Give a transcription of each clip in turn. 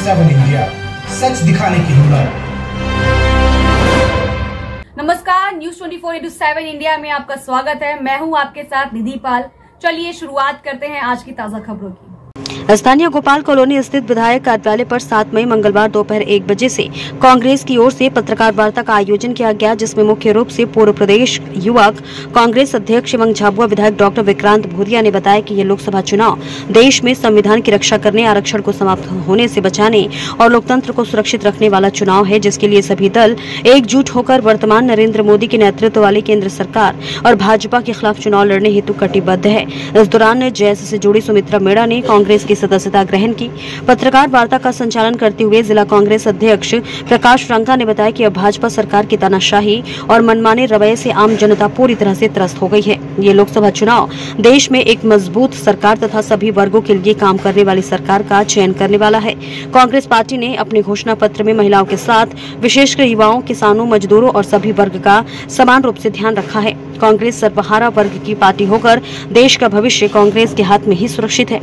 7 India, सच दिखाने की हिम्मत। नमस्कार, न्यूज 24/7 इंडिया में आपका स्वागत है। मैं हूं आपके साथ निधि पाल। चलिए शुरुआत करते हैं आज की ताजा खबरों की। स्थानीय गोपाल कॉलोनी स्थित विधायक कार्यालय पर 7 मई मंगलवार दोपहर 1 बजे से कांग्रेस की ओर से पत्रकार वार्ता का आयोजन किया गया, जिसमें मुख्य रूप से पूर्व प्रदेश युवक कांग्रेस अध्यक्ष एवं झाबुआ विधायक डॉक्टर विक्रांत भूरिया ने बताया कि ये लोकसभा चुनाव देश में संविधान की रक्षा करने, आरक्षण को समाप्त होने से बचाने और लोकतंत्र को सुरक्षित रखने वाला चुनाव है, जिसके लिए सभी दल एकजुट होकर वर्तमान नरेंद्र मोदी के नेतृत्व वाली केंद्र सरकार और भाजपा के खिलाफ चुनाव लड़ने हेतु कटिबद्ध है। इस दौरान जैस से जुड़ी सुमित्रा मेड़ा ने कांग्रेस की सदस्यता ग्रहण की। पत्रकार वार्ता का संचालन करते हुए जिला कांग्रेस अध्यक्ष प्रकाश रंका ने बताया कि अब भाजपा सरकार की तानाशाही और मनमाने रवैये से आम जनता पूरी तरह से त्रस्त हो गई है। ये लोकसभा चुनाव देश में एक मजबूत सरकार तथा सभी वर्गों के लिए काम करने वाली सरकार का चयन करने वाला है। कांग्रेस पार्टी ने अपने घोषणा पत्र में महिलाओं के साथ विशेषकर युवाओं, किसानों, मजदूरों और सभी वर्ग का समान रूप से ध्यान रखा है। कांग्रेस सर्वहारा वर्ग की पार्टी होकर देश का भविष्य कांग्रेस के हाथ में ही सुरक्षित है।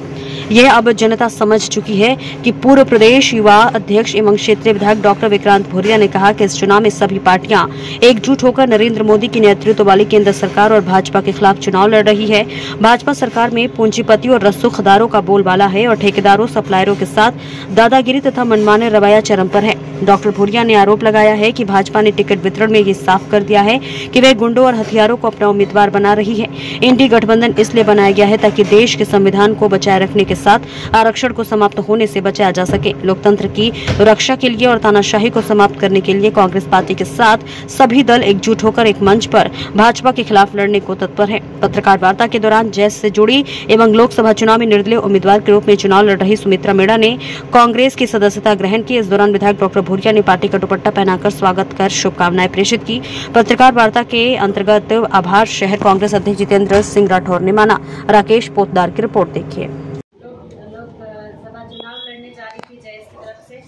यह अब जनता समझ चुकी है कि पूर्व प्रदेश युवा अध्यक्ष एवं क्षेत्रीय विधायक डॉक्टर विक्रांत भूरिया ने कहा कि इस चुनाव में सभी पार्टियां एकजुट होकर नरेंद्र मोदी की नेतृत्व वाली केंद्र सरकार और भाजपा के खिलाफ चुनाव लड़ रही है। भाजपा सरकार में पूंजीपति और रसूखदारों का बोलबाला है और ठेकेदारों, सप्लायरों के साथ दादागिरी तथा मनमाने रवैया चरम पर है। डॉक्टर भूरिया ने आरोप लगाया है कि भाजपा ने टिकट वितरण में ये साफ कर दिया है कि वे गुंडों और हथियारों को अपना उम्मीदवार बना रही है। इंडी गठबंधन इसलिए बनाया गया है ताकि देश के संविधान को बचाए रखने के साथ आरक्षण को समाप्त होने से बचाया जा सके। लोकतंत्र की रक्षा के लिए और तानाशाही को समाप्त करने के लिए कांग्रेस पार्टी के साथ सभी दल एकजुट होकर एक मंच पर भाजपा के खिलाफ लड़ने को तत्पर है। पत्रकार वार्ता के दौरान जैस से जुड़ी एवं लोकसभा चुनाव में निर्दलीय उम्मीदवार के रूप में चुनाव लड़ रही सुमित्रा मेड़ा ने कांग्रेस की सदस्यता ग्रहण की। इस दौरान विधायक डॉक्टर भूरिया ने पार्टी का दुपट्टा पहनाकर स्वागत कर शुभकामनाएं प्रेषित की। पत्रकार वार्ता के अंतर्गत आभार शहर कांग्रेस अध्यक्ष जितेंद्र सिंह राठौर ने माना। राकेश पोतदार की रिपोर्ट देखिए। लोकसभा चुनाव लड़ने जा रही थी जैस की तरफ से,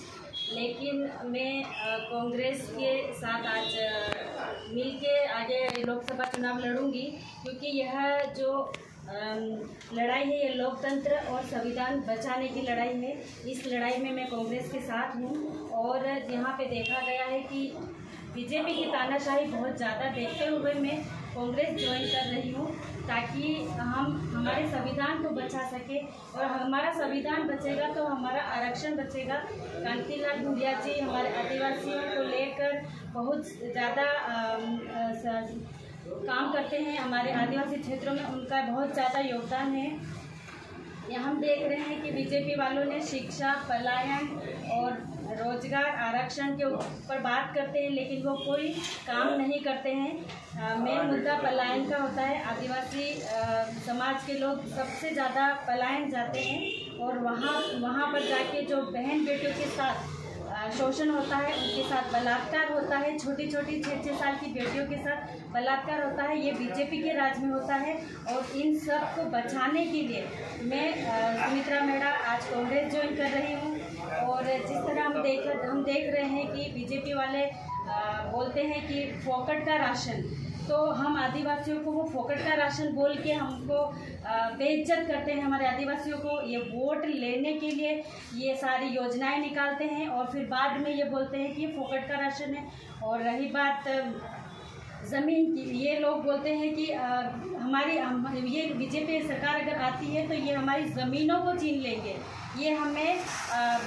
लेकिन मैं कांग्रेस के साथ आज मिल के आगे लोकसभा चुनाव लड़ूंगी, क्योंकि यह जो लड़ाई है ये लोकतंत्र और संविधान बचाने की लड़ाई है। इस लड़ाई में मैं कांग्रेस के साथ हूँ और यहाँ पे देखा गया है कि बीजेपी की तानाशाही बहुत ज़्यादा देखते हुए मैं कांग्रेस ज्वाइन कर रही हूँ, ताकि हम हमारे संविधान को बचा सके। और हमारा संविधान बचेगा तो हमारा आरक्षण बचेगा। कांतिलाल भूरिया जी हमारे आदिवासियों को लेकर बहुत ज़्यादा काम करते हैं। हमारे आदिवासी क्षेत्रों में उनका बहुत ज़्यादा योगदान है। यहाँ हम देख रहे हैं कि बीजेपी वालों ने शिक्षा, पलायन और रोजगार, आरक्षण के ऊपर बात करते हैं, लेकिन वो कोई काम नहीं करते हैं। मेन मुद्दा पलायन का होता है। आदिवासी समाज के लोग सबसे ज़्यादा पलायन जाते हैं और वहाँ पर जाके जो बहन बेटियों के साथ शोषण होता है, उनके साथ बलात्कार होता है, छोटी छोटी 6-6 साल की बेटियों के साथ बलात्कार होता है। ये बीजेपी के राज में होता है और इन सब को बचाने के लिए मैं सुमित्रा मेड़ा आज कांग्रेस ज्वाइन कर रही हूँ। और जिस तरह हम देख रहे हैं कि बीजेपी वाले बोलते हैं कि फोकट का राशन, तो हम आदिवासियों को वो फोकट का राशन बोल के हमको बेइज्जत करते हैं। हमारे आदिवासियों को ये वोट लेने के लिए ये सारी योजनाएं निकालते हैं और फिर बाद में ये बोलते हैं कि ये फोकट का राशन है। और रही बात ज़मीन की, ये लोग बोलते हैं कि ये बीजेपी सरकार अगर आती है तो ये हमारी ज़मीनों को छीन लेंगे, ये हमें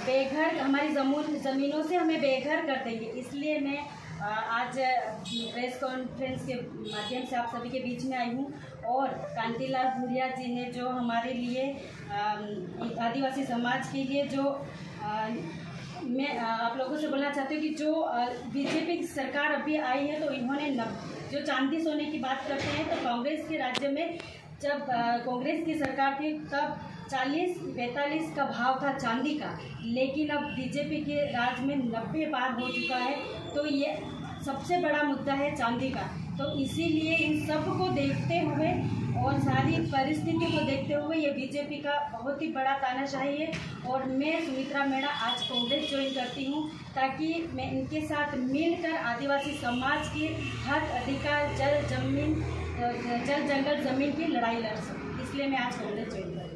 बेघर, हमारी ज़मीनों से हमें बेघर कर देंगे। इसलिए मैं आज प्रेस कॉन्फ्रेंस के माध्यम से आप सभी के बीच में आई हूँ। और कांतिलाल भूरिया जी ने जो हमारे लिए आदिवासी समाज के लिए जो मैं आप लोगों से बोलना चाहती हूँ कि जो बीजेपी की सरकार अभी आई है तो इन्होंने जो चांदी सोने की बात करते हैं, तो कांग्रेस के राज्य में जब कांग्रेस की सरकार थी तब 40-45 का भाव था चांदी का, लेकिन अब बीजेपी के राज में 90 पार हो चुका है। तो ये सबसे बड़ा मुद्दा है चांदी का। तो इसीलिए इन सब को देखते हुए और सारी परिस्थिति को देखते हुए ये बीजेपी का बहुत ही बड़ा तानाशाही है। और मैं सुमित्रा मेड़ा आज कांग्रेस ज्वाइन करती हूँ ताकि मैं इनके साथ मिलकर आदिवासी समाज के हक, अधिकार, जल जंगल ज़मीन की लड़ाई लड़ सकूँ। इसलिए मैं आज कांग्रेस ज्वाइन कर रही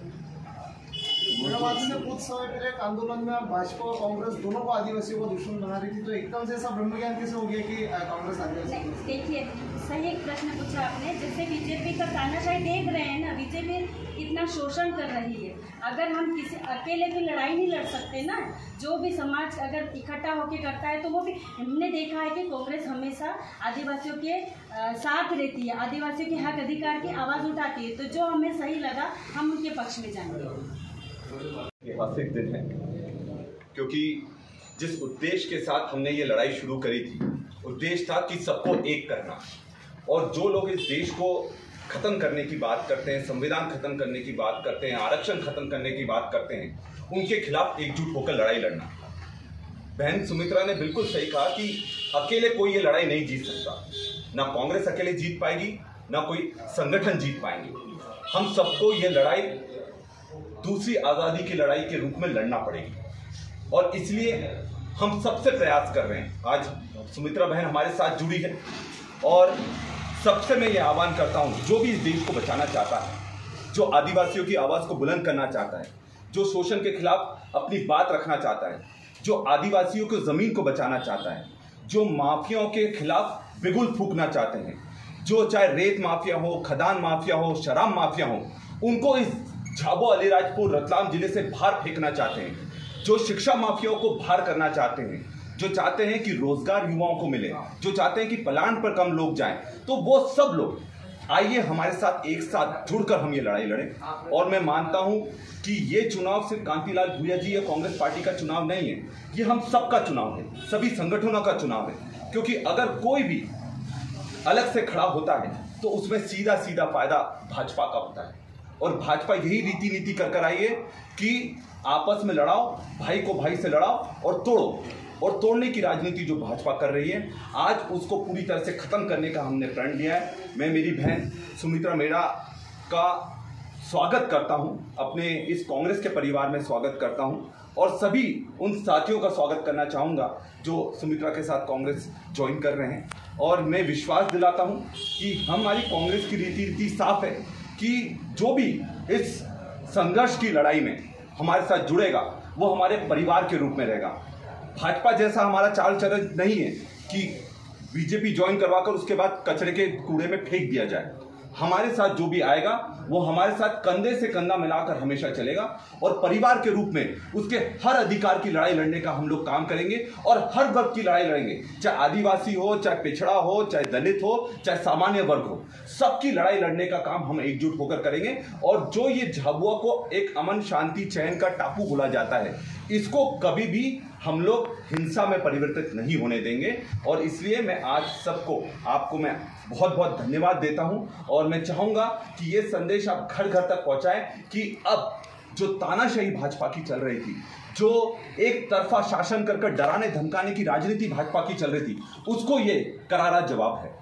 हूँ। आज से कुछ समय पहले एक आंदोलन में भाजपा और कांग्रेस दोनों को आदिवासियों को दुश्मन बना रही थी, तो एकदम से ऐसा ब्रह्मज्ञान कैसे हो गया कि कांग्रेस आदिवासी? देखिए, सही एक प्रश्न पूछा आपने। जैसे बीजेपी का तानाशाही देख रहे हैं ना, बीजेपी इतना शोषण कर रही है। अगर हम किसी अकेले की लड़ाई नहीं लड़ सकते ना, जो भी समाज अगर इकट्ठा होकर करता है तो वो भी हमने देखा है कि कांग्रेस हमेशा आदिवासियों के साथ रहती है, आदिवासियों के हक अधिकार की आवाज़ उठाती है। तो जो हमें सही लगा हम उनके पक्ष में जाएंगे। ऐतिहासिक दिन है क्योंकि जिस उद्देश्य के साथ हमने ये लड़ाई शुरू करी थी, उद्देश्य था कि सबको एक करना। और जो लोग इस देश को खत्म करने की बात करते हैं, संविधान खत्म करने की बात करते हैं, आरक्षण खत्म करने की बात करते हैं, उनके खिलाफ एकजुट होकर लड़ाई लड़ना। बहन सुमित्रा ने बिल्कुल सही कहा कि अकेले कोई ये लड़ाई नहीं जीत सकता। ना कांग्रेस अकेले जीत पाएगी, ना कोई संगठन जीत पाएंगे। हम सबको ये लड़ाई दूसरी आज़ादी की लड़ाई के रूप में लड़ना पड़ेगी और इसलिए हम सबसे प्रयास कर रहे हैं। आज सुमित्रा बहन हमारे साथ जुड़ी है और सबसे मैं ये आह्वान करता हूँ, जो भी इस देश को बचाना चाहता है, जो आदिवासियों की आवाज़ को बुलंद करना चाहता है, जो शोषण के खिलाफ अपनी बात रखना चाहता है, जो आदिवासियों को ज़मीन को बचाना चाहता है, जो माफियाओं के खिलाफ बिगुल फूंकना चाहते हैं, जो चाहे रेत माफिया हो, खदान माफिया हो, शराब माफिया हो, उनको इस झाबुआ अलीराजपुर रतलाम जिले से बाहर फेंकना चाहते हैं, जो शिक्षा माफियाओं को बाहर करना चाहते हैं, जो चाहते हैं कि रोजगार युवाओं को मिले, जो चाहते हैं कि पलायन पर कम लोग जाएं, तो वो सब लोग आइए हमारे साथ एक साथ जुड़कर हम ये लड़ाई लड़ें। और मैं मानता हूं कि ये चुनाव सिर्फ कांतिलाल भूरिया जी या कांग्रेस पार्टी का चुनाव नहीं है, ये हम सबका चुनाव है, सभी संगठनों का चुनाव है। क्योंकि अगर कोई भी अलग से खड़ा होता है तो उसमें सीधा सीधा फायदा भाजपा का होता है। और भाजपा यही रीति नीति कर आई है कि आपस में लड़ाओ, भाई को भाई से लड़ाओ और तोड़ो। और तोड़ने की राजनीति जो भाजपा कर रही है, आज उसको पूरी तरह से खत्म करने का हमने प्रण लिया है। मैं मेरी बहन सुमित्रा मेहरा का स्वागत करता हूं, अपने इस कांग्रेस के परिवार में स्वागत करता हूं और सभी उन साथियों का स्वागत करना चाहूँगा जो सुमित्रा के साथ कांग्रेस ज्वाइन कर रहे हैं। और मैं विश्वास दिलाता हूं कि हमारी कांग्रेस की रीति साफ है कि जो भी इस संघर्ष की लड़ाई में हमारे साथ जुड़ेगा वो हमारे परिवार के रूप में रहेगा। भाजपा जैसा हमारा चाल चलन नहीं है कि बीजेपी ज्वाइन करवाकर उसके बाद कचरे के कूड़े में फेंक दिया जाए। हमारे साथ जो भी आएगा वो हमारे साथ कंधे से कंधा मिलाकर हमेशा चलेगा और परिवार के रूप में उसके हर अधिकार की लड़ाई लड़ने का हम लोग काम करेंगे और हर वर्ग की लड़ाई लड़ेंगे, चाहे आदिवासी हो, चाहे पिछड़ा हो, चाहे दलित हो, चाहे सामान्य वर्ग हो, सबकी लड़ाई लड़ने का काम हम एकजुट होकर करेंगे। और जो ये झाबुआ को एक अमन शांति चैन का टापू बोला जाता है, इसको कभी भी हम लोग हिंसा में परिवर्तित नहीं होने देंगे। और इसलिए मैं आज सबको, आपको मैं बहुत बहुत धन्यवाद देता हूं और मैं चाहूंगा कि ये संदेश आप घर घर तक पहुंचाएं कि अब जो तानाशाही भाजपा की चल रही थी, जो एक तरफा शासन कर डराने धमकाने की राजनीति भाजपा की चल रही थी, उसको ये करारा जवाब है।